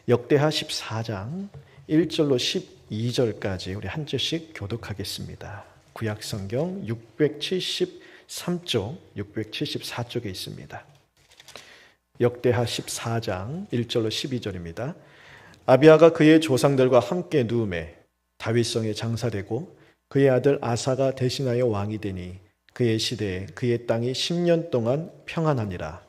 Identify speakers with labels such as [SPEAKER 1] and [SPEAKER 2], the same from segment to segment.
[SPEAKER 1] 역대하 14장 1절로 12절까지 우리 한 절씩 교독하겠습니다. 구약성경 673쪽, 674쪽에 있습니다. 역대하 14장 1절로 12절입니다. 아비야가 그의 조상들과 함께 누우매 다윗성에 장사되고 그의 아들 아사가 대신하여 왕이 되니 그의 시대에 그의 땅이 10년 동안 평안하니라.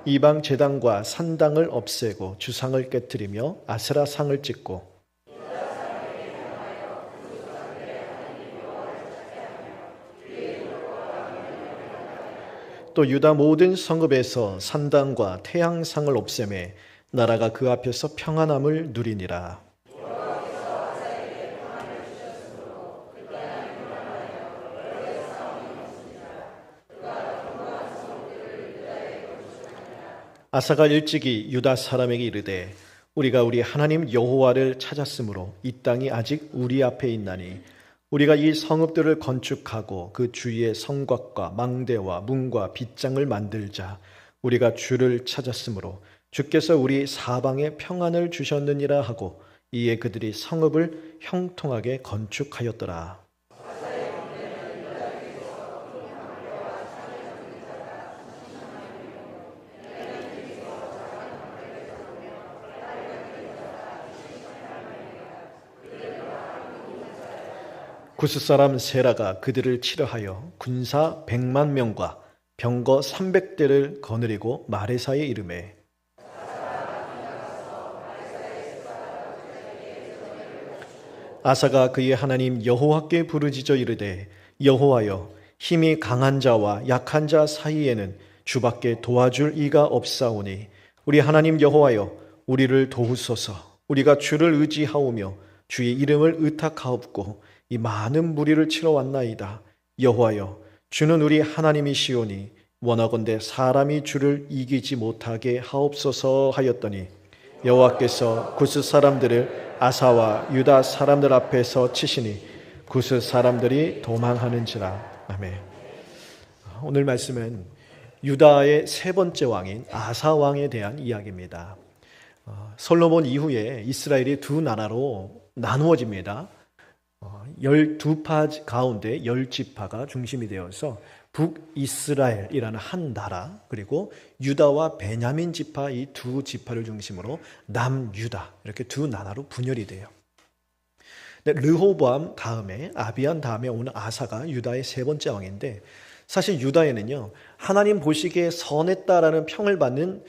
[SPEAKER 1] 이방 제단과 산당을 없애고 주상을 깨뜨리며 아세라 상을 찍고 또 유다 모든 성읍에서 산당과 태양상을 없애매 나라가 그 앞에서 평안함을 누리니라. 아사가 일찍이 유다 사람에게 이르되 우리가 우리 하나님 여호와를 찾았으므로 이 땅이 아직 우리 앞에 있나니 우리가 이 성읍들을 건축하고 그 주위에 성곽과 망대와 문과 빗장을 만들자. 우리가 주를 찾았으므로 주께서 우리 사방에 평안을 주셨느니라 하고 이에 그들이 성읍을 형통하게 건축하였더라. 구스 사람 세라가 그들을 치러하여 군사 100만 명과 병거 300대를 거느리고 마레사에 이르매 아사가 그의 하나님 여호와께 부르짖어 이르되 여호와여 힘이 강한 자와 약한 자 사이에는 주밖에 도와줄 이가 없사오니 우리 하나님 여호와여 우리를 도우소서. 우리가 주를 의지하오며 주의 이름을 의탁하옵고 이 많은 무리를 치러 왔나이다. 여호와여 주는 우리 하나님이시오니 원하건대 사람이 주를 이기지 못하게 하옵소서 하였더니 여호와께서 구스 사람들을 아사와 유다 사람들 앞에서 치시니 구스 사람들이 도망하는지라. 아멘. 오늘 말씀은 유다의 세 번째 왕인 아사 왕에 대한 이야기입니다. 솔로몬 이후에 이스라엘이 두 나라로 나누어집니다. 12파 가운데 10지파가 중심이 되어서 북이스라엘이라는 한 나라, 그리고 유다와 베냐민 지파 이 두 지파를 중심으로 남유다 이렇게 두 나라로 분열이 돼요. 르호보암 다음에 아비안 다음에 오는 아사가 유다의 세 번째 왕인데 사실 유다에는요 하나님 보시기에 선했다라는 평을 받는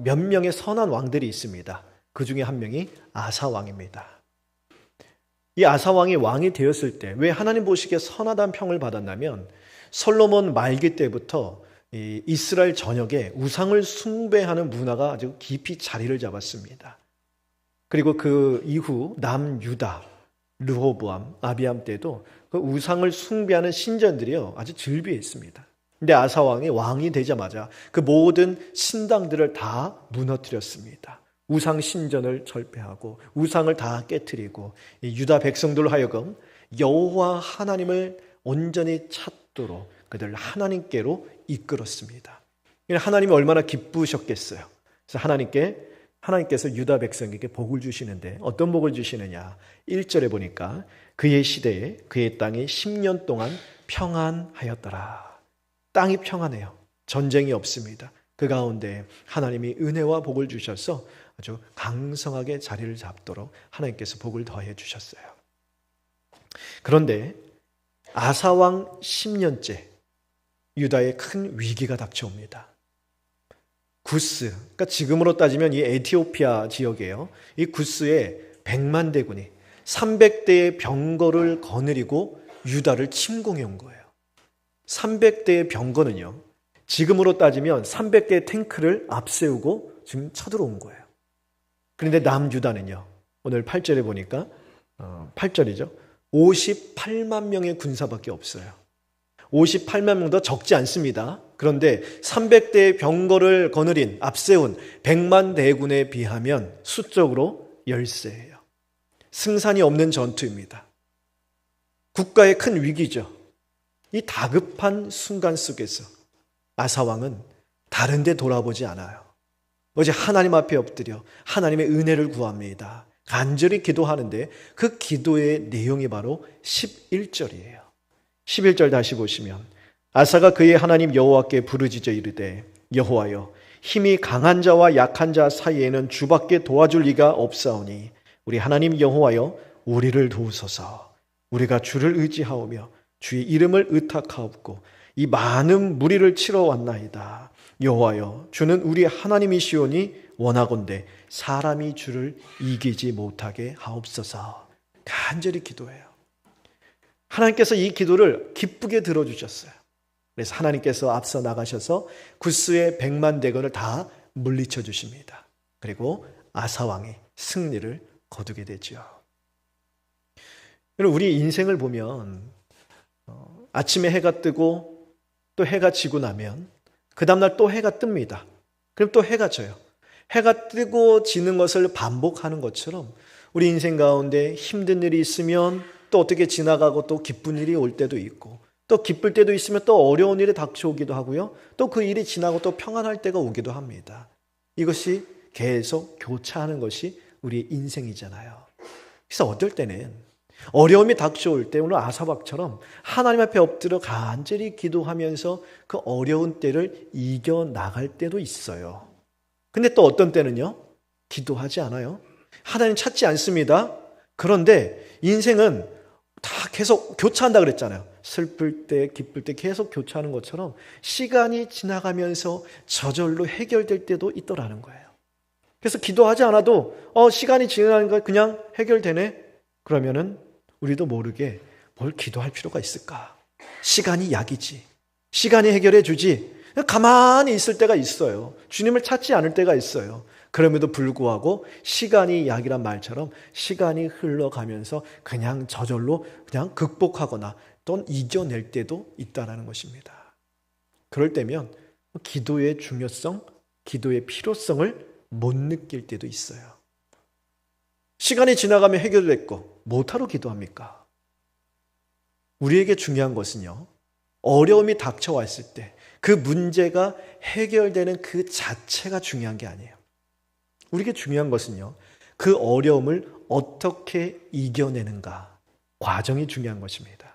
[SPEAKER 1] 몇 명의 선한 왕들이 있습니다. 그 중에 한 명이 아사 왕입니다. 이 아사 왕이 왕이 되었을 때 왜 하나님 보시기에 선하다는 평을 받았냐면 솔로몬 말기 때부터 이스라엘 전역에 우상을 숭배하는 문화가 아주 깊이 자리를 잡았습니다. 그리고 그 이후 남유다, 르호보암, 아비암 때도 그 우상을 숭배하는 신전들이요 아주 즐비했습니다. 근데 아사 왕이 왕이 되자마자 그 모든 신당들을 다 무너뜨렸습니다. 우상 신전을 철폐하고 우상을 다 깨뜨리고 유다 백성들로 하여금 여호와 하나님을 온전히 찾도록 그들을 하나님께로 이끌었습니다. 하나님이 얼마나 기쁘셨겠어요. 그래서 하나님께서 유다 백성에게 복을 주시는데 어떤 복을 주시느냐? 1절에 보니까 그의 시대에 그의 땅이 10년 동안 평안하였더라. 땅이 평안해요. 전쟁이 없습니다. 그 가운데 하나님이 은혜와 복을 주셔서 아주 강성하게 자리를 잡도록 하나님께서 복을 더해 주셨어요. 그런데 아사왕 10년째 유다에 큰 위기가 닥쳐옵니다. 구스, 그러니까 지금으로 따지면 이 에티오피아 지역이에요. 이 구스에 100만 대군이 300대의 병거를 거느리고 유다를 침공해 온 거예요. 300대의 병거는요, 지금으로 따지면 300대의 탱크를 앞세우고 지금 쳐들어온 거예요. 그런데 남유다는요, 오늘 8절에 보니까 8절이죠. 58만 명의 군사밖에 없어요. 58만 명도 적지 않습니다. 그런데 300대의 병거를 거느린 앞세운 100만 대군에 비하면 수적으로 열세예요. 승산이 없는 전투입니다. 국가의 큰 위기죠. 이 다급한 순간 속에서 아사왕은 다른 데 돌아보지 않아요. 어제 하나님 앞에 엎드려 하나님의 은혜를 구합니다. 간절히 기도하는데 그 기도의 내용이 바로 11절이에요. 11절 다시 보시면 아사가 그의 하나님 여호와께 부르짖어 이르되 여호와여 힘이 강한 자와 약한 자 사이에는 주밖에 도와줄 리가 없사오니 우리 하나님 여호와여 우리를 도우소서. 우리가 주를 의지하오며 주의 이름을 의탁하옵고 이 많은 무리를 치러 왔나이다. 여호와여 주는 우리 하나님이시오니 원하건대 사람이 주를 이기지 못하게 하옵소서. 간절히 기도해요. 하나님께서 이 기도를 기쁘게 들어주셨어요. 그래서 하나님께서 앞서 나가셔서 구스의 100만 대군을 다 물리쳐 주십니다. 그리고 아사왕이 승리를 거두게 되죠. 우리 인생을 보면 아침에 해가 뜨고 또 해가 지고 나면 그 다음날 또 해가 뜹니다. 그럼 또 해가 져요. 해가 뜨고 지는 것을 반복하는 것처럼 우리 인생 가운데 힘든 일이 있으면 또 어떻게 지나가고 또 기쁜 일이 올 때도 있고 또 기쁠 때도 있으면 또 어려운 일이 닥쳐오기도 하고요. 또 그 일이 지나고 또 평안할 때가 오기도 합니다. 이것이 계속 교차하는 것이 우리의 인생이잖아요. 그래서 어떨 때는 어려움이 닥쳐올 때 오늘 아사박처럼 하나님 앞에 엎드려 간절히 기도하면서 그 어려운 때를 이겨나갈 때도 있어요. 근데 또 어떤 때는요, 기도하지 않아요. 하나님 찾지 않습니다. 그런데 인생은 다 계속 교차한다 그랬잖아요. 슬플 때, 기쁠 때 계속 교차하는 것처럼 시간이 지나가면서 저절로 해결될 때도 있더라는 거예요. 그래서 기도하지 않아도 시간이 지나니까 그냥 해결되네. 그러면은 우리도 모르게 뭘 기도할 필요가 있을까? 시간이 약이지. 시간이 해결해 주지. 가만히 있을 때가 있어요. 주님을 찾지 않을 때가 있어요. 그럼에도 불구하고 시간이 약이란 말처럼 시간이 흘러가면서 그냥 저절로 그냥 극복하거나 또는 이겨낼 때도 있다는 것입니다. 그럴 때면 기도의 중요성, 기도의 필요성을 못 느낄 때도 있어요. 시간이 지나가면 해결됐고 뭐하러 기도합니까? 우리에게 중요한 것은요, 어려움이 닥쳐왔을 때 그 문제가 해결되는 그 자체가 중요한 게 아니에요. 우리에게 중요한 것은요, 그 어려움을 어떻게 이겨내는가, 과정이 중요한 것입니다.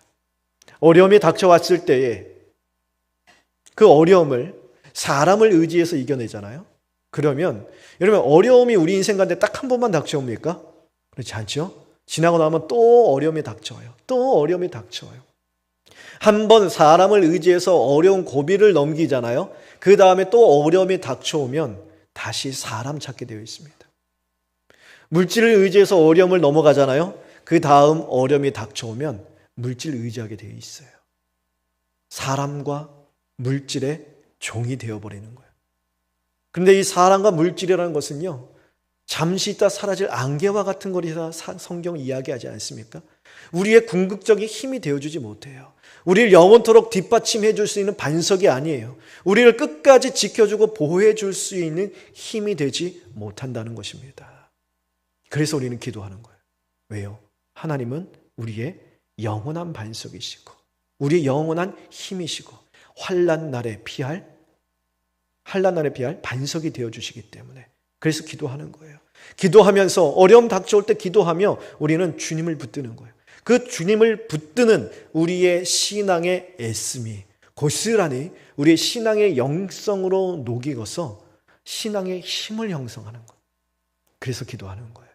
[SPEAKER 1] 어려움이 닥쳐왔을 때에 그 어려움을 사람을 의지해서 이겨내잖아요. 그러면 여러분, 어려움이 우리 인생 가운데 딱 한 번만 닥쳐옵니까? 그렇지 않죠? 지나고 나면 또 어려움이 닥쳐와요. 또 어려움이 닥쳐와요. 한 번 사람을 의지해서 어려운 고비를 넘기잖아요. 그 다음에 또 어려움이 닥쳐오면 다시 사람 찾게 되어 있습니다. 물질을 의지해서 어려움을 넘어가잖아요. 그 다음 어려움이 닥쳐오면 물질을 의지하게 되어 있어요. 사람과 물질의 종이 되어버리는 거예요. 그런데 이 사람과 물질이라는 것은요, 잠시 있다 사라질 안개와 같은 거리라 성경 이야기하지 않습니까? 우리의 궁극적인 힘이 되어주지 못해요. 우리를 영원토록 뒷받침해 줄 수 있는 반석이 아니에요. 우리를 끝까지 지켜주고 보호해 줄 수 있는 힘이 되지 못한다는 것입니다. 그래서 우리는 기도하는 거예요. 왜요? 하나님은 우리의 영원한 반석이시고 우리의 영원한 힘이시고 환난 날에 피할 반석이 되어주시기 때문에 그래서 기도하는 거예요. 기도하면서 어려움 닥쳐올 때 기도하며 우리는 주님을 붙드는 거예요. 그 주님을 붙드는 우리의 신앙의 애씀이 고스란히 우리의 신앙의 영성으로 녹이고서 신앙의 힘을 형성하는 거예요. 그래서 기도하는 거예요.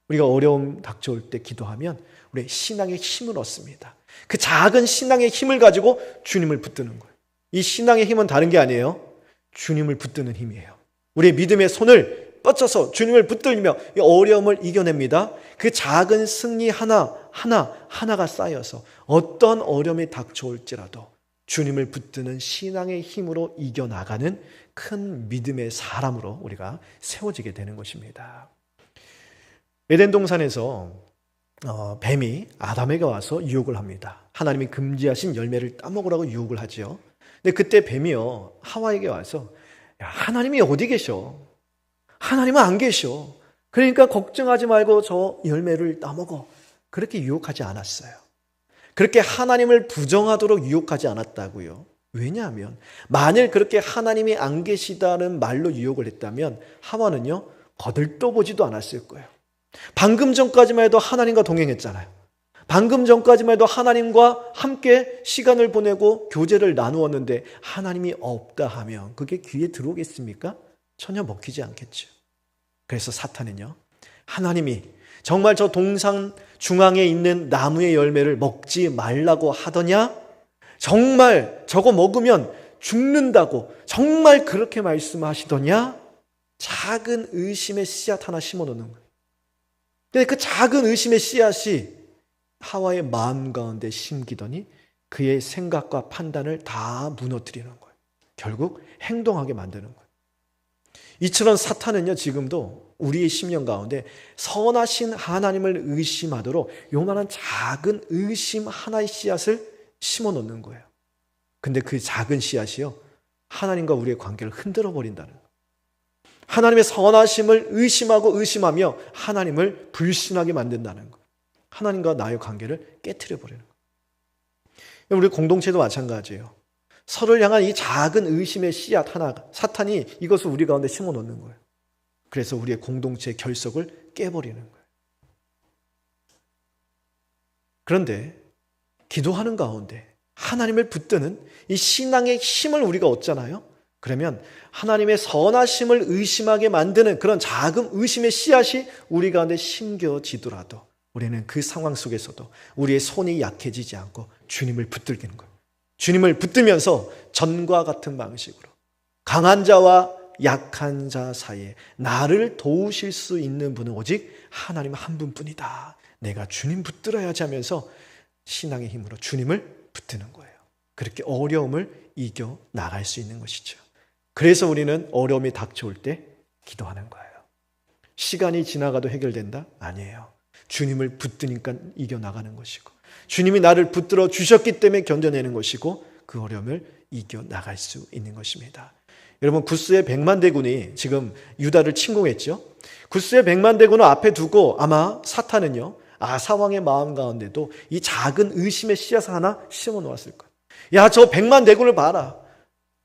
[SPEAKER 1] 우리가 어려움 닥쳐올 때 기도하면 우리의 신앙의 힘을 얻습니다. 그 작은 신앙의 힘을 가지고 주님을 붙드는 거예요. 이 신앙의 힘은 다른 게 아니에요. 주님을 붙드는 힘이에요. 우리의 믿음의 손을 뻗쳐서 주님을 붙들며 이 어려움을 이겨냅니다. 그 작은 승리 하나가 쌓여서 어떤 어려움이 닥쳐올지라도 주님을 붙드는 신앙의 힘으로 이겨나가는 큰 믿음의 사람으로 우리가 세워지게 되는 것입니다. 에덴 동산에서 뱀이 아담에게 와서 유혹을 합니다. 하나님이 금지하신 열매를 따먹으라고 유혹을 하죠. 근데 그때 뱀이요, 하와에게 와서 야, 하나님이 어디 계셔? 하나님은 안 계셔. 그러니까 걱정하지 말고 저 열매를 따먹어. 그렇게 유혹하지 않았어요. 그렇게 하나님을 부정하도록 유혹하지 않았다고요. 왜냐하면 만일 그렇게 하나님이 안 계시다는 말로 유혹을 했다면 하와는요, 거들떠보지도 않았을 거예요. 방금 전까지만 해도 하나님과 동행했잖아요. 방금 전까지만 해도 하나님과 함께 시간을 보내고 교제를 나누었는데 하나님이 없다 하면 그게 귀에 들어오겠습니까? 전혀 먹히지 않겠죠. 그래서 사탄은요, 하나님이 정말 저 동상 중앙에 있는 나무의 열매를 먹지 말라고 하더냐? 정말 저거 먹으면 죽는다고 정말 그렇게 말씀하시더냐? 작은 의심의 씨앗 하나 심어놓는 거예요. 근데 그 작은 의심의 씨앗이 하와의 마음 가운데 심기더니 그의 생각과 판단을 다 무너뜨리는 거예요. 결국 행동하게 만드는 거예요. 이처럼 사탄은요, 지금도 우리의 심령 가운데 선하신 하나님을 의심하도록 요만한 작은 의심 하나의 씨앗을 심어 놓는 거예요. 근데 그 작은 씨앗이요, 하나님과 우리의 관계를 흔들어 버린다는 거예요. 하나님의 선하심을 의심하고 의심하며 하나님을 불신하게 만든다는 거예요. 하나님과 나의 관계를 깨트려 버리는 거예요. 우리 공동체도 마찬가지예요. 서로를 향한 이 작은 의심의 씨앗 하나, 사탄이 이것을 우리 가운데 심어 놓는 거예요. 그래서 우리의 공동체의 결속을 깨버리는 거예요. 그런데 기도하는 가운데 하나님을 붙드는 이 신앙의 힘을 우리가 얻잖아요. 그러면 하나님의 선하심을 의심하게 만드는 그런 작은 의심의 씨앗이 우리 가운데 심겨지더라도 우리는 그 상황 속에서도 우리의 손이 약해지지 않고 주님을 붙들기는 거예요. 주님을 붙들면서 전과 같은 방식으로 강한 자와 약한 자 사이에 나를 도우실 수 있는 분은 오직 하나님 한 분뿐이다. 내가 주님 붙들어야지 하면서 신앙의 힘으로 주님을 붙드는 거예요. 그렇게 어려움을 이겨 나갈 수 있는 것이죠. 그래서 우리는 어려움이 닥쳐올 때 기도하는 거예요. 시간이 지나가도 해결된다? 아니에요. 주님을 붙드니까 이겨나가는 것이고 주님이 나를 붙들어 주셨기 때문에 견뎌내는 것이고 그 어려움을 이겨나갈 수 있는 것입니다. 여러분, 구스의 100만 대군이 지금 유다를 침공했죠. 구스의 100만 대군을 앞에 두고 아마 사탄은요, 아사왕의 마음 가운데도 이 작은 의심의 씨앗 하나 심어 놓았을 거예요. 야, 저 100만 대군을 봐라.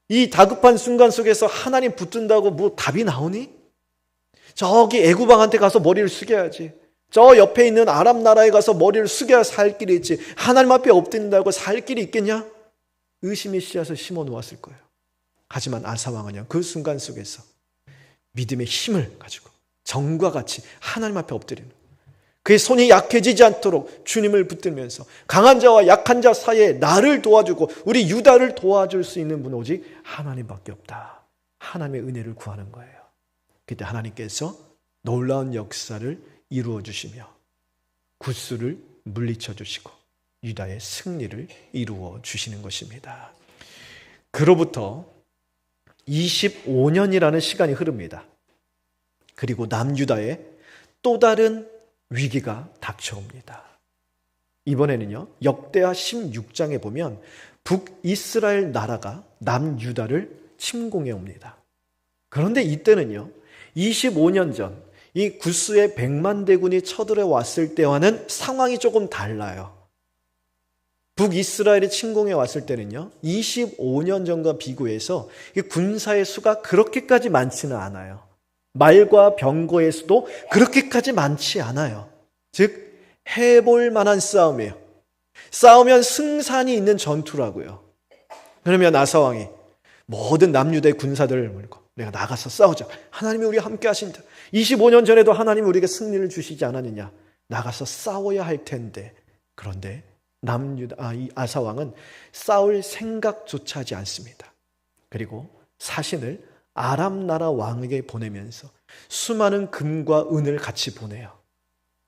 [SPEAKER 1] 이 다급한 순간 속에서 하나님 붙든다고 뭐 답이 나오니? 저기 애구방한테 가서 머리를 숙여야지. 저 옆에 있는 아람 나라에 가서 머리를 숙여야 살 길이 있지. 하나님 앞에 엎드린다고 살 길이 있겠냐? 의심의 씨앗을 심어 놓았을 거예요. 하지만 아사왕은요, 그 순간 속에서 믿음의 힘을 가지고 정과 같이 하나님 앞에 엎드리는, 그의 손이 약해지지 않도록 주님을 붙들면서 강한 자와 약한 자 사이에 나를 도와주고 우리 유다를 도와줄 수 있는 분은 오직 하나님밖에 없다. 하나님의 은혜를 구하는 거예요. 그때 하나님께서 놀라운 역사를 이루어 주시며 구스를 물리쳐 주시고 유다의 승리를 이루어 주시는 것입니다. 그로부터 25년이라는 시간이 흐릅니다. 그리고 남유다에 또 다른 위기가 닥쳐옵니다. 이번에는요, 역대하 16장에 보면 북이스라엘 나라가 남유다를 침공해 옵니다. 그런데 이때는요, 25년 전 이 구스의 100만 대군이 쳐들어왔을 때와는 상황이 조금 달라요. 북이스라엘이 침공해 왔을 때는요, 25년 전과 비교해서 군사의 수가 그렇게까지 많지는 않아요. 말과 병거의 수도 그렇게까지 많지 않아요. 즉 해볼 만한 싸움이에요. 싸우면 승산이 있는 전투라고요. 그러면 아사왕이 모든 남유다의 군사들을 물고 내가 나가서 싸우자. 하나님이 우리와 함께 하신다. 25년 전에도 하나님이 우리에게 승리를 주시지 않았느냐. 나가서 싸워야 할 텐데. 그런데 이 아사왕은 싸울 생각조차 하지 않습니다. 그리고 사신을 아람 나라 왕에게 보내면서 수많은 금과 은을 같이 보내요.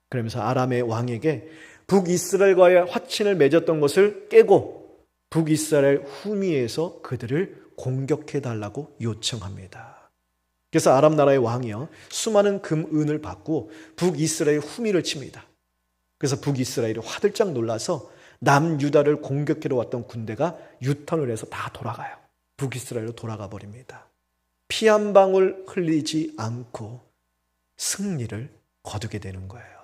[SPEAKER 1] 그러면서 아람의 왕에게 북이스라엘과의 화친을 맺었던 것을 깨고 북이스라엘 후미에서 그들을 공격해달라고 요청합니다. 그래서 아람 나라의 왕이요, 수많은 금, 은을 받고 북이스라엘 후미를 칩니다. 그래서 북이스라엘이 화들짝 놀라서 남유다를 공격하러 왔던 군대가 유턴을 해서 다 돌아가요. 북이스라엘로 돌아가 버립니다. 피 한 방울 흘리지 않고 승리를 거두게 되는 거예요.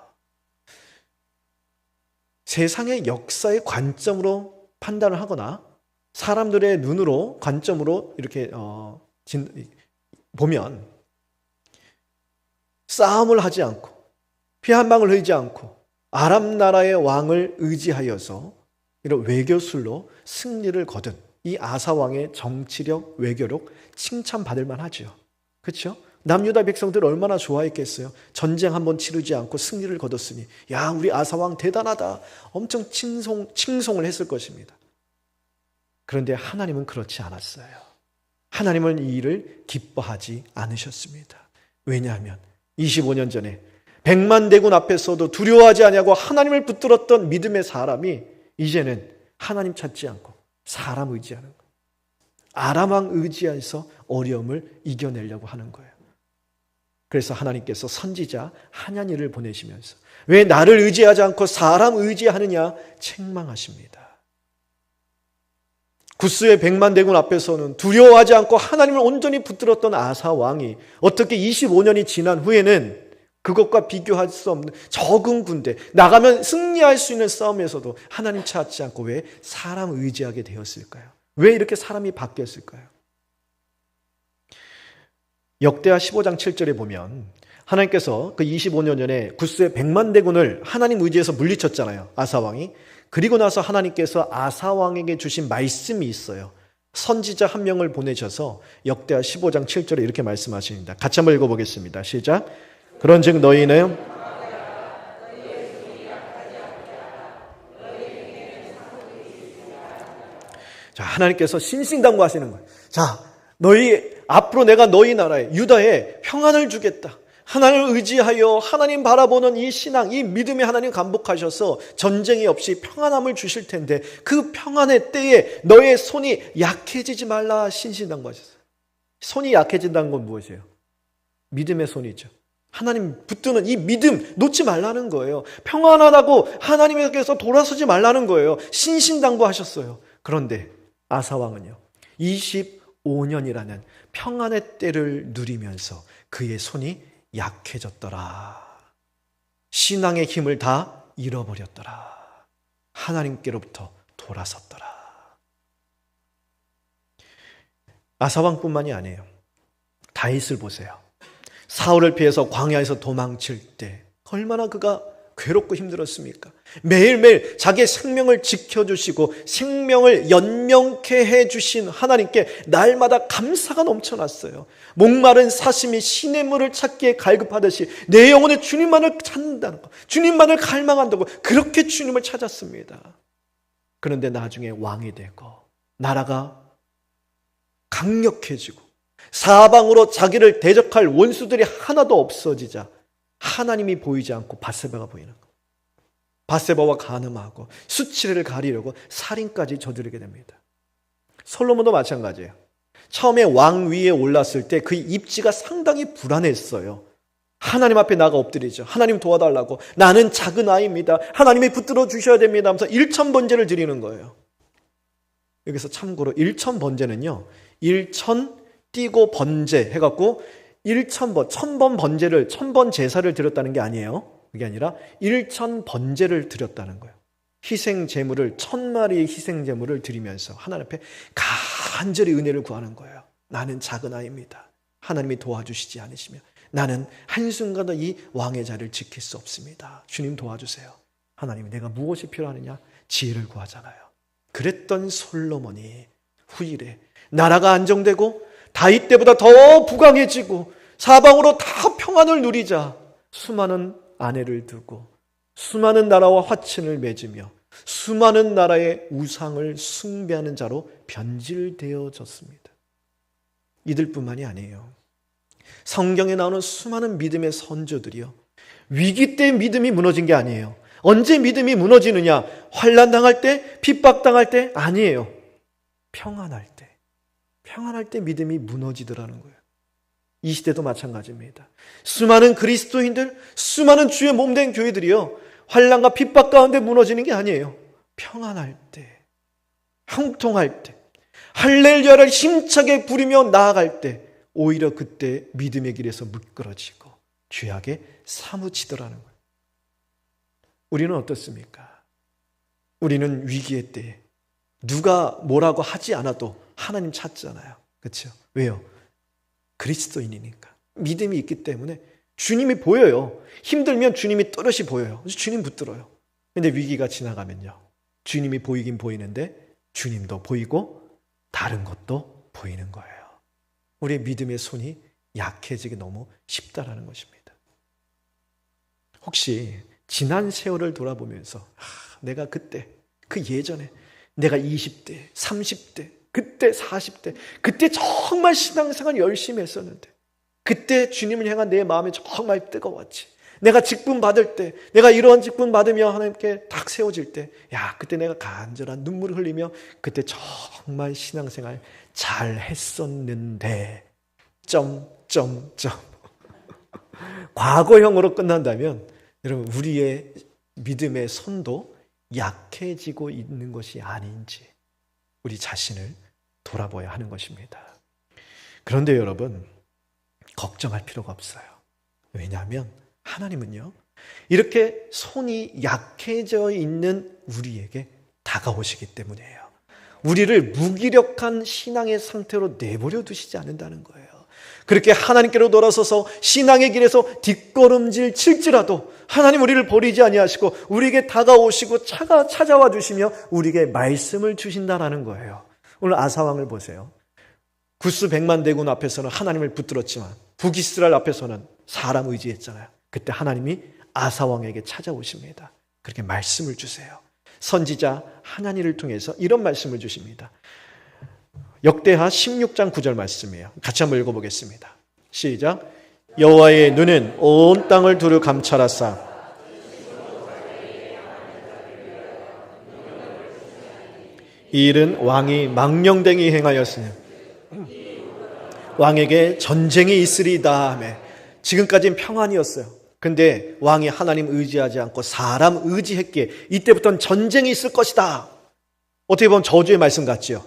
[SPEAKER 1] 세상의 역사의 관점으로 판단을 하거나 사람들의 눈으로, 관점으로 이렇게 보면 싸움을 하지 않고 피 한 방울 흘리지 않고 아람 나라의 왕을 의지하여서 이런 외교술로 승리를 거둔 이 아사 왕의 정치력, 외교력 칭찬받을 만하죠. 그렇죠? 남유다 백성들 얼마나 좋아했겠어요. 전쟁 한번 치르지 않고 승리를 거뒀으니 야, 우리 아사 왕 대단하다. 엄청 칭송을 했을 것입니다. 그런데 하나님은 그렇지 않았어요. 하나님은 이 일을 기뻐하지 않으셨습니다. 왜냐하면 25년 전에 100만 대군 앞에서도 두려워하지 아니하고 하나님을 붙들었던 믿음의 사람이 이제는 하나님 찾지 않고 사람 의지하는 거예요. 아람 왕 의지해서 어려움을 이겨내려고 하는 거예요. 그래서 하나님께서 선지자 하냐니를 보내시면서 왜 나를 의지하지 않고 사람 의지하느냐 책망하십니다. 구스의 100만 대군 앞에서는 두려워하지 않고 하나님을 온전히 붙들었던 아사 왕이 어떻게 25년이 지난 후에는 그것과 비교할 수 없는 적은 군대, 나가면 승리할 수 있는 싸움에서도 하나님 찾지 않고 왜 사람 의지하게 되었을까요? 왜 이렇게 사람이 바뀌었을까요? 역대하 15장 7절에 보면 하나님께서 그 25년 전에 구스의 100만 대군을 하나님 의지해서 물리쳤잖아요. 아사왕이. 그리고 나서 하나님께서 아사왕에게 주신 말씀이 있어요. 선지자 한 명을 보내셔서 역대하 15장 7절에 이렇게 말씀하십니다. 같이 한번 읽어보겠습니다. 시작. 그런즉 너희는 자, 하나님께서 신신당부하시는 거예요. 자, 앞으로 내가 너희 나라에 유다에 평안을 주겠다. 하나님을 의지하여 하나님 바라보는 이 신앙, 이 믿음의 하나님 감복하셔서 전쟁이 없이 평안함을 주실 텐데 그 평안의 때에 너의 손이 약해지지 말라 신신당부하셨어요. 손이 약해진다는 건 무엇이에요? 믿음의 손이죠. 하나님 붙드는 이 믿음 놓지 말라는 거예요. 평안하다고 하나님께서 돌아서지 말라는 거예요. 신신당부하셨어요. 그런데 아사왕은요 25년이라는 평안의 때를 누리면서 그의 손이 약해졌더라. 신앙의 힘을 다 잃어버렸더라. 하나님께로부터 돌아섰더라. 아사왕뿐만이 아니에요. 다윗을 보세요. 사울을 피해서 광야에서 도망칠 때 얼마나 그가 괴롭고 힘들었습니까? 매일매일 자기의 생명을 지켜주시고 생명을 연명케 해주신 하나님께 날마다 감사가 넘쳐났어요. 목마른 사심이 신의 물을 찾기에 갈급하듯이 내 영혼은 주님만을 찾는다는 거, 주님만을 갈망한다고 그렇게 주님을 찾았습니다. 그런데 나중에 왕이 되고 나라가 강력해지고 사방으로 자기를 대적할 원수들이 하나도 없어지자 하나님이 보이지 않고 밧세바가 보이는 거예요. 밧세바와 간음하고 수치를 가리려고 살인까지 저지르게 됩니다. 솔로몬도 마찬가지예요. 처음에 왕 위에 올랐을 때 그 입지가 상당히 불안했어요. 하나님 앞에 나가 엎드리죠. 하나님 도와달라고. 나는 작은 아이입니다. 하나님이 붙들어 주셔야 됩니다 하면서 1000번제를 드리는 거예요. 여기서 참고로 1000번제는요 1000 띄고 번제 해갖고 1000번, 1000번 번제를 1000번 제사를 드렸다는 게 아니에요. 그게 아니라 1000번제를 드렸다는 거예요. 희생 제물을 1000마리의 희생 제물을 드리면서 하나님 앞에 간절히 은혜를 구하는 거예요. 나는 작은 아이입니다. 하나님이 도와주시지 않으시면 나는 한순간도 이 왕의 자리를 지킬 수 없습니다. 주님 도와주세요. 하나님 내가 무엇이 필요하느냐? 지혜를 구하잖아요. 그랬던 솔로몬이 후일에 나라가 안정되고 다윗 때보다 더 부강해지고 사방으로 다 평안을 누리자 수많은 아내를 두고 수많은 나라와 화친을 맺으며 수많은 나라의 우상을 숭배하는 자로 변질되어졌습니다. 이들뿐만이 아니에요. 성경에 나오는 수많은 믿음의 선조들이요. 위기 때 믿음이 무너진 게 아니에요. 언제 믿음이 무너지느냐? 환난 당할 때, 핍박당할 때? 아니에요. 평안할 때. 평안할 때 믿음이 무너지더라는 거예요. 이 시대도 마찬가지입니다. 수많은 그리스도인들, 수많은 주의 몸된 교회들이요. 환난과 핍박 가운데 무너지는 게 아니에요. 평안할 때, 형통할 때, 할렐루야를 힘차게 부리며 나아갈 때 오히려 그때 믿음의 길에서 미끄러지고 죄악에 사무치더라는 거예요. 우리는 어떻습니까? 우리는 위기의 때에 누가 뭐라고 하지 않아도 하나님 찾잖아요. 그렇죠? 왜요? 그리스도인이니까. 믿음이 있기 때문에 주님이 보여요. 힘들면 주님이 또렷이 보여요. 그래서 주님 붙들어요. 근데 위기가 지나가면요, 주님이 보이긴 보이는데 주님도 보이고 다른 것도 보이는 거예요. 우리의 믿음의 손이 약해지기 너무 쉽다라는 것입니다. 혹시 지난 세월을 돌아보면서 내가 그때, 그 예전에 내가 20대, 30대, 그때 40대, 그때 정말 신앙생활 열심히 했었는데, 그때 주님을 향한 내 마음이 정말 뜨거웠지. 내가 직분 받을 때, 내가 이러한 직분 받으며 하나님께 딱 세워질 때, 그때 내가 간절한 눈물을 흘리며 그때 정말 신앙생활 잘 했었는데 과거형으로 끝난다면 여러분, 우리의 믿음의 손도 약해지고 있는 것이 아닌지 우리 자신을 돌아봐야 하는 것입니다. 그런데 여러분, 걱정할 필요가 없어요. 왜냐하면 하나님은요, 이렇게 손이 약해져 있는 우리에게 다가오시기 때문이에요. 우리를 무기력한 신앙의 상태로 내버려 두시지 않는다는 거예요. 그렇게 하나님께로 돌아서서 신앙의 길에서 뒷걸음질 칠지라도 하나님 우리를 버리지 아니하시고 우리에게 다가오시고 찾아와 주시며 우리에게 말씀을 주신다라는 거예요. 오늘 아사왕을 보세요. 구스 100만 대군 앞에서는 하나님을 붙들었지만 북이스라엘 앞에서는 사람 의지했잖아요. 그때 하나님이 아사왕에게 찾아오십니다. 그렇게 말씀을 주세요. 선지자 하나니를 통해서 이런 말씀을 주십니다. 역대하 16장 9절 말씀이에요. 같이 한번 읽어보겠습니다. 시작. 여호와의 눈은 온 땅을 두루 감찰하사 이 일은 왕이 망령되이 행하였으니 왕에게 전쟁이 있으리다 하며, 지금까지는 평안이었어요. 근데 왕이 하나님 의지하지 않고 사람 의지했기에 이때부터는 전쟁이 있을 것이다. 어떻게 보면 저주의 말씀 같지요.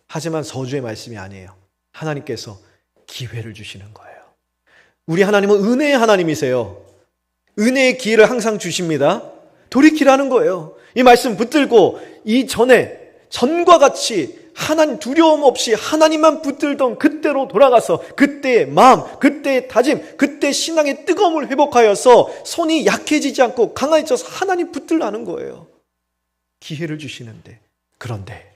[SPEAKER 1] 하지만 저주의 말씀이 아니에요. 하나님께서 기회를 주시는 거예요. 우리 하나님은 은혜의 하나님이세요. 은혜의 기회를 항상 주십니다. 돌이키라는 거예요. 이 말씀 붙들고 전과 같이 하나님 두려움 없이 하나님만 붙들던 그때로 돌아가서 그때의 마음, 그때의 다짐, 그때의 신앙의 뜨거움을 회복하여서 손이 약해지지 않고 강해져서 하나님 붙들라는 거예요. 기회를 주시는데, 그런데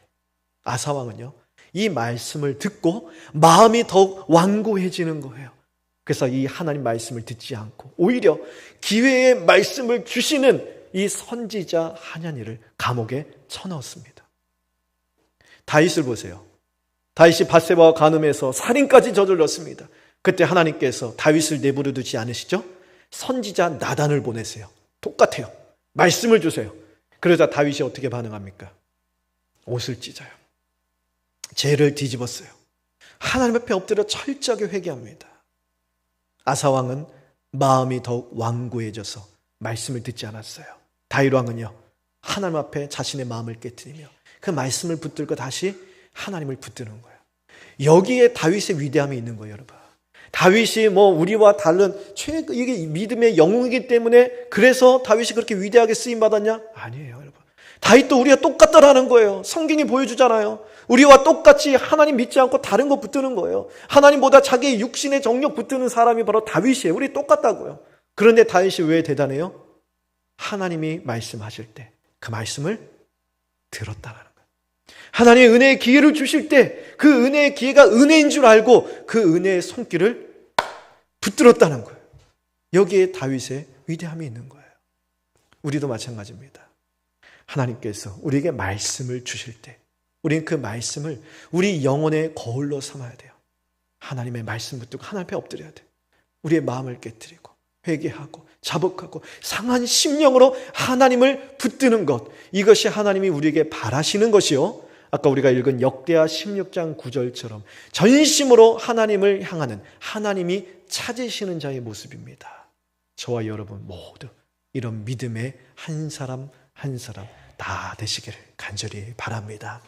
[SPEAKER 1] 아사왕은요, 이 말씀을 듣고 마음이 더욱 완고해지는 거예요. 그래서 이 하나님 말씀을 듣지 않고 오히려 기회의 말씀을 주시는 이 선지자 하냐니를 감옥에 쳐넣었습니다. 다윗을 보세요. 다윗이 밧세바와 간음해서 살인까지 저질렀습니다. 그때 하나님께서 다윗을 내버려 두지 않으시죠? 선지자 나단을 보내세요. 똑같아요. 말씀을 주세요. 그러자 다윗이 어떻게 반응합니까? 옷을 찢어요. 죄를 뒤집었어요. 하나님 앞에 엎드려 철저하게 회개합니다. 아사왕은 마음이 더욱 완고해져서 말씀을 듣지 않았어요. 다윗 왕은요, 하나님 앞에 자신의 마음을 깨트리며 그 말씀을 붙들고 다시 하나님을 붙드는 거예요. 여기에 다윗의 위대함이 있는 거예요, 여러분. 다윗이 우리와 다른 이게 믿음의 영웅이기 때문에 그래서 다윗이 그렇게 위대하게 쓰임 받았냐? 아니에요, 여러분. 다윗도 우리가 똑같다라는 거예요. 성경이 보여주잖아요. 우리와 똑같이 하나님 믿지 않고 다른 거 붙드는 거예요. 하나님보다 자기의 육신의 정욕 붙드는 사람이 바로 다윗이에요. 우리 똑같다고요. 그런데 다윗이 왜 대단해요? 하나님이 말씀하실 때 그 말씀을 들었다라는 거예요. 하나님의 은혜의 기회를 주실 때 그 은혜의 기회가 은혜인 줄 알고 그 은혜의 손길을 붙들었다는 거예요. 여기에 다윗의 위대함이 있는 거예요. 우리도 마찬가지입니다. 하나님께서 우리에게 말씀을 주실 때 우리는 그 말씀을 우리 영혼의 거울로 삼아야 돼요. 하나님의 말씀 붙들고 하나님 앞에 엎드려야 돼요. 우리의 마음을 깨트리고 회개하고 자복하고 상한 심령으로 하나님을 붙드는 것, 이것이 하나님이 우리에게 바라시는 것이요, 아까 우리가 읽은 역대하 16장 9절처럼 전심으로 하나님을 향하는 하나님이 찾으시는 자의 모습입니다. 저와 여러분 모두 이런 믿음의 한 사람 한 사람 다 되시기를 간절히 바랍니다.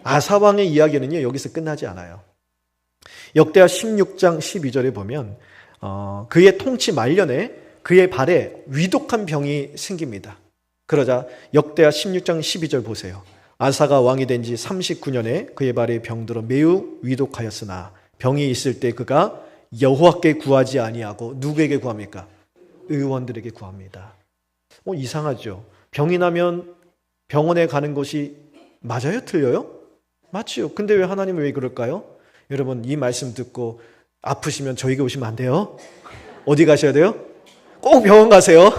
[SPEAKER 1] 아사왕의 이야기는요, 여기서 끝나지 않아요. 역대하 16장 12절에 보면 그의 통치 말년에 그의 발에 위독한 병이 생깁니다. 그러자 역대하 16장 12절 보세요. 아사가 왕이 된 지 39년에 그의 발에 병들어 매우 위독하였으나 병이 있을 때 그가 여호와께 구하지 아니하고 누구에게 구합니까? 의원들에게 구합니다. 이상하죠. 병이 나면 병원에 가는 것이 맞아요? 틀려요? 맞죠. 근데 왜 하나님은 왜 그럴까요? 여러분 이 말씀 듣고 아프시면 저에게 오시면 안 돼요. 어디 가셔야 돼요? 꼭 병원 가세요.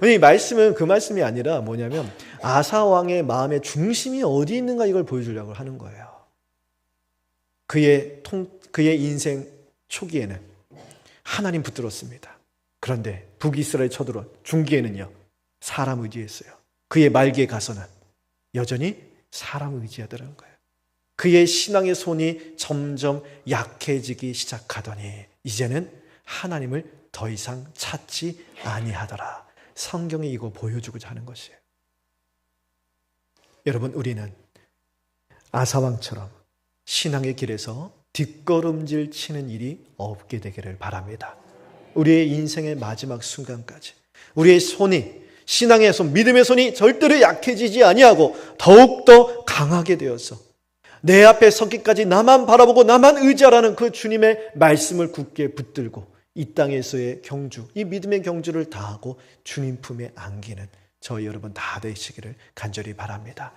[SPEAKER 1] 이 말씀은 그 말씀이 아니라 뭐냐면 아사 왕의 마음의 중심이 어디 있는가 이걸 보여주려고 하는 거예요. 그의 인생 초기에는 하나님 붙들었습니다. 그런데 북이스라엘 쳐들어 중기에는요 사람 의지했어요. 그의 말기에 가서는 여전히 사람 의지하더라는 거예요. 그의 신앙의 손이 점점 약해지기 시작하더니 이제는 하나님을 더 이상 찾지 아니하더라. 성경이 이거 보여주고자 하는 것이에요. 여러분 우리는 아사왕처럼 신앙의 길에서 뒷걸음질 치는 일이 없게 되기를 바랍니다. 우리의 인생의 마지막 순간까지 우리의 손이 신앙의 손, 믿음의 손이 절대로 약해지지 아니하고 더욱더 강하게 되어서 내 앞에 서기까지 나만 바라보고 나만 의지하라는 그 주님의 말씀을 굳게 붙들고 이 땅에서의 경주, 이 믿음의 경주를 다하고 주님 품에 안기는 저희 여러분 다 되시기를 간절히 바랍니다.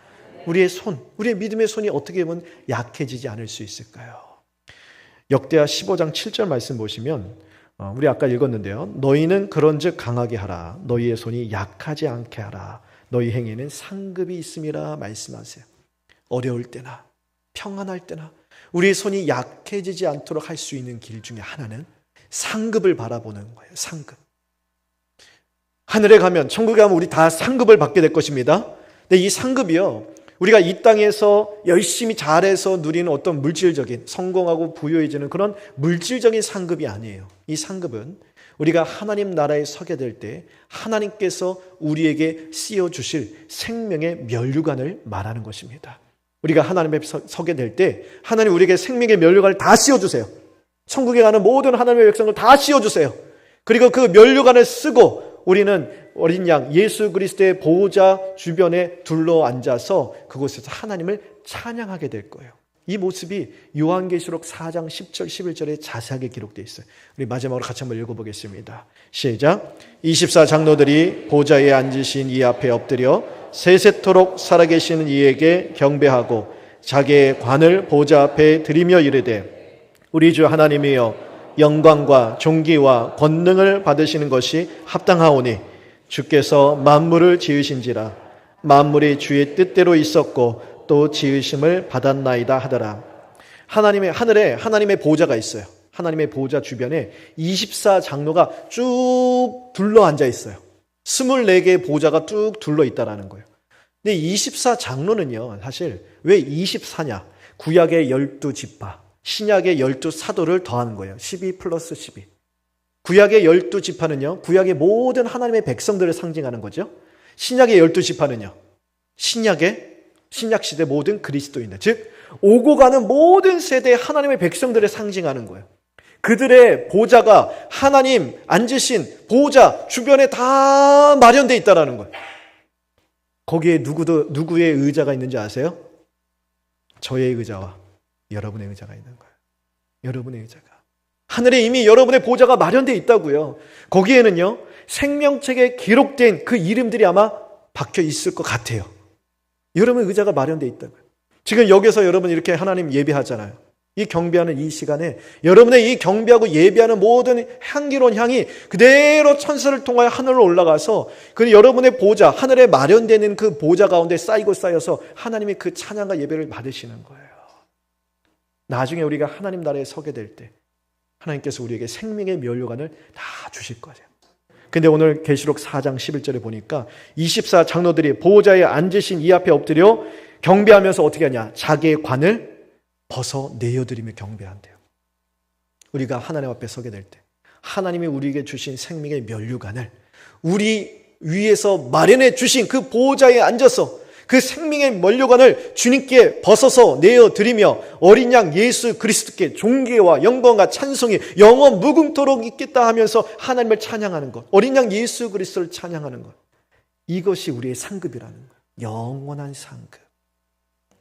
[SPEAKER 1] 우리의 손, 우리의 믿음의 손이 어떻게 보면 약해지지 않을 수 있을까요? 역대하 15장 7절 말씀 보시면 우리 아까 읽었는데요. 너희는 그런즉 강하게 하라. 너희의 손이 약하지 않게 하라. 너희 행위는 상급이 있음이라 말씀하세요. 어려울 때나 평안할 때나 우리의 손이 약해지지 않도록 할 수 있는 길 중에 하나는 상급을 바라보는 거예요. 상급. 하늘에 가면 천국에 가면 우리 다 상급을 받게 될 것입니다. 근데 이 상급이요. 우리가 이 땅에서 열심히 잘해서 누리는 어떤 물질적인 성공하고 부유해지는 그런 물질적인 상급이 아니에요. 이 상급은 우리가 하나님 나라에 서게 될 때 하나님께서 우리에게 씌워주실 생명의 면류관을 말하는 것입니다. 우리가 하나님 앞에 서게 될 때 하나님 우리에게 생명의 면류관을 다 씌워주세요. 천국에 가는 모든 하나님의 백성을 다 씌워주세요. 그리고 그 면류관을 쓰고 우리는 어린 양 예수 그리스도의 보호자 주변에 둘러앉아서 그곳에서 하나님을 찬양하게 될 거예요. 이 모습이 요한계시록 4장 10절 11절에 자세하게 기록되어 있어요. 우리 마지막으로 같이 한번 읽어보겠습니다. 시작. 24장로들이 보좌에 앉으신 이 앞에 엎드려 세세토록 살아계시는 이에게 경배하고 자기의 관을 보좌 앞에 드리며 이르되 우리 주 하나님이여 영광과 존귀와 권능을 받으시는 것이 합당하오니 주께서 만물을 지으신지라 만물이 주의 뜻대로 있었고 또 지으심을 받았나이다 하더라. 하늘에 하나님의 보좌가 있어요. 하나님의 보좌 주변에 24장로가 쭉 둘러 앉아 있어요. 24개의 보좌가 쭉 둘러 있다라는 거예요. 근데 24장로는요, 사실 왜 24냐? 구약의 12지파, 신약의 12사도를 더하는 거예요. 12 플러스 12. 구약의 12지파는요, 구약의 모든 하나님의 백성들을 상징하는 거죠. 신약의 12지파는요, 신약 시대 모든 그리스도인들, 즉 오고 가는 모든 세대의 하나님의 백성들을 상징하는 거예요. 그들의 보좌가 하나님 앉으신 보좌 주변에 다 마련되어 있다는 거예요. 거기에 누구의 의자가 있는지 아세요? 저의 의자와 여러분의 의자가 있는 거예요. 여러분의 의자가. 하늘에 이미 여러분의 보좌가 마련되어 있다고요. 거기에는요, 생명책에 기록된 그 이름들이 아마 박혀 있을 것 같아요. 여러분의 의자가 마련되어 있다고요. 지금 여기서 여러분 이렇게 하나님 예배하잖아요. 이 경배하는 이 시간에 여러분의 이 경배하고 예배하는 모든 향기로운 향이 그대로 천사를 통하여 하늘로 올라가서 그 여러분의 보좌, 하늘에 마련되는 그 보좌 가운데 쌓이고 쌓여서 하나님의 그 찬양과 예배를 받으시는 거예요. 나중에 우리가 하나님 나라에 서게 될 때 하나님께서 우리에게 생명의 면류관을 다 주실 거예요. 근데 오늘 계시록 4장 11절에 보니까 24장로들이 보호자에 앉으신 이 앞에 엎드려 경배하면서 어떻게 하냐? 자기의 관을 벗어 내어드리며 경배한대요. 우리가 하나님 앞에 서게 될 때 하나님이 우리에게 주신 생명의 면류관을 우리 위에서 마련해 주신 그 보호자에 앉아서 그 생명의 면류관을 주님께 벗어서 내어드리며 어린 양 예수 그리스도께 존귀와 영광과 찬송이 영원 무궁토록 있겠다 하면서 하나님을 찬양하는 것, 어린 양 예수 그리스도를 찬양하는 것, 이것이 우리의 상급이라는 거예요. 영원한 상급.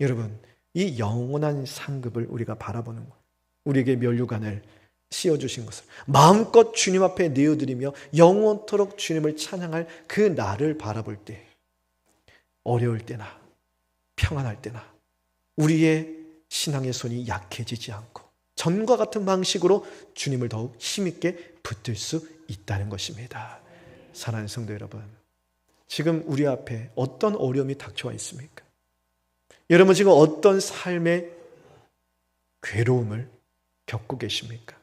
[SPEAKER 1] 여러분, 이 영원한 상급을 우리가 바라보는 것, 우리에게 면류관을 씌워주신 것을 마음껏 주님 앞에 내어드리며 영원토록 주님을 찬양할 그 날을 바라볼 때, 어려울 때나 평안할 때나 우리의 신앙의 손이 약해지지 않고 전과 같은 방식으로 주님을 더욱 힘있게 붙들 수 있다는 것입니다. 사랑하는 성도 여러분, 지금 우리 앞에 어떤 어려움이 닥쳐와 있습니까? 여러분 지금 어떤 삶의 괴로움을 겪고 계십니까?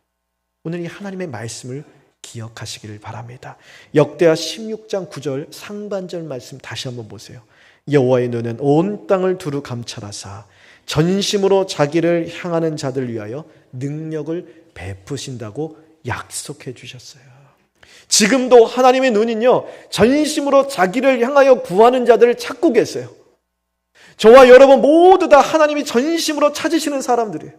[SPEAKER 1] 오늘 이 하나님의 말씀을 기억하시기를 바랍니다. 역대하 16장 9절 상반절 말씀 다시 한번 보세요. 여호와의 눈은 온 땅을 두루 감찰하사 전심으로 자기를 향하는 자들 위하여 능력을 베푸신다고 약속해 주셨어요. 지금도 하나님의 눈은요, 전심으로 자기를 향하여 구하는 자들을 찾고 계세요. 저와 여러분 모두 다 하나님이 전심으로 찾으시는 사람들이에요.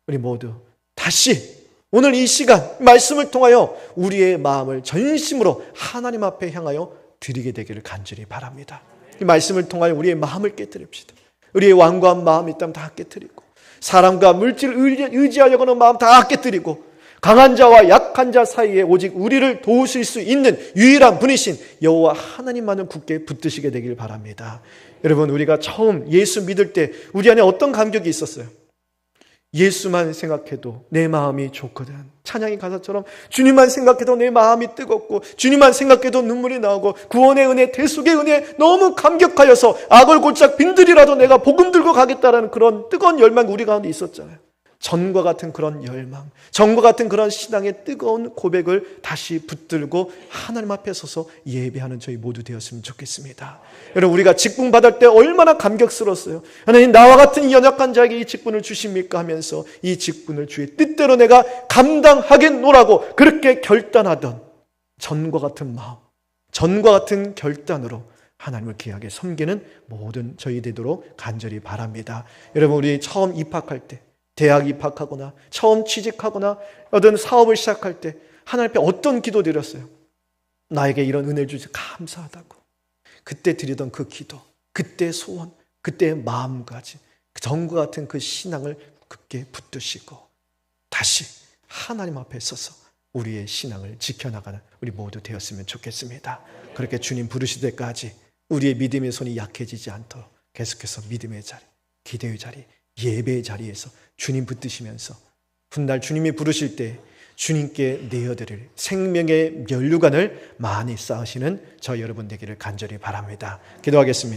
[SPEAKER 1] 우리 모두 다시 오늘 이 시간 말씀을 통하여 우리의 마음을 전심으로 하나님 앞에 향하여 드리게 되기를 간절히 바랍니다. 이 말씀을 통하여 우리의 마음을 깨뜨립시다. 우리의 완고한 마음이 있다면 다 깨뜨리고, 사람과 물질을 의지하려고 하는 마음 다 깨뜨리고, 강한 자와 약한 자 사이에 오직 우리를 도우실 수 있는 유일한 분이신 여호와 하나님만을 굳게 붙드시게 되길 바랍니다. 여러분, 우리가 처음 예수 믿을 때 우리 안에 어떤 감격이 있었어요? 예수만 생각해도 내 마음이 좋거든. 찬양의 가사처럼 주님만 생각해도 내 마음이 뜨겁고, 주님만 생각해도 눈물이 나오고, 구원의 은혜, 대속의 은혜 너무 감격하여서 악을 골짝 빈들이라도 내가 복음 들고 가겠다라는 그런 뜨거운 열망이 우리 가운데 있었잖아요. 전과 같은 그런 열망, 전과 같은 그런 신앙의 뜨거운 고백을 다시 붙들고 하나님 앞에 서서 예배하는 저희 모두 되었으면 좋겠습니다. 여러분, 우리가 직분 받을 때 얼마나 감격스러웠어요. 하나님, 나와 같은 이 연약한 자에게 이 직분을 주십니까 하면서 이 직분을 주의 뜻대로 내가 감당하겠노라고 그렇게 결단하던 전과 같은 마음, 전과 같은 결단으로 하나님을 귀하게 섬기는 모든 저희 되도록 간절히 바랍니다. 여러분, 우리 처음 입학할 때, 대학 입학하거나 처음 취직하거나 어떤 사업을 시작할 때 하나님 앞에 어떤 기도 드렸어요? 나에게 이런 은혜를 주셔서 감사하다고. 그때 드리던 그 기도, 그때의 소원, 그때의 마음까지 전과 같은 그 신앙을 굳게 붙드시고 다시 하나님 앞에 서서 우리의 신앙을 지켜나가는 우리 모두 되었으면 좋겠습니다. 그렇게 주님 부르실 때까지 우리의 믿음의 손이 약해지지 않도록 계속해서 믿음의 자리, 기도의 자리, 예배의 자리에서 주님 붙드시면서 훗날 주님이 부르실 때 주님께 내어드릴 생명의 면류관을 많이 쌓으시는 저 여러분 되기를 간절히 바랍니다. 기도하겠습니다.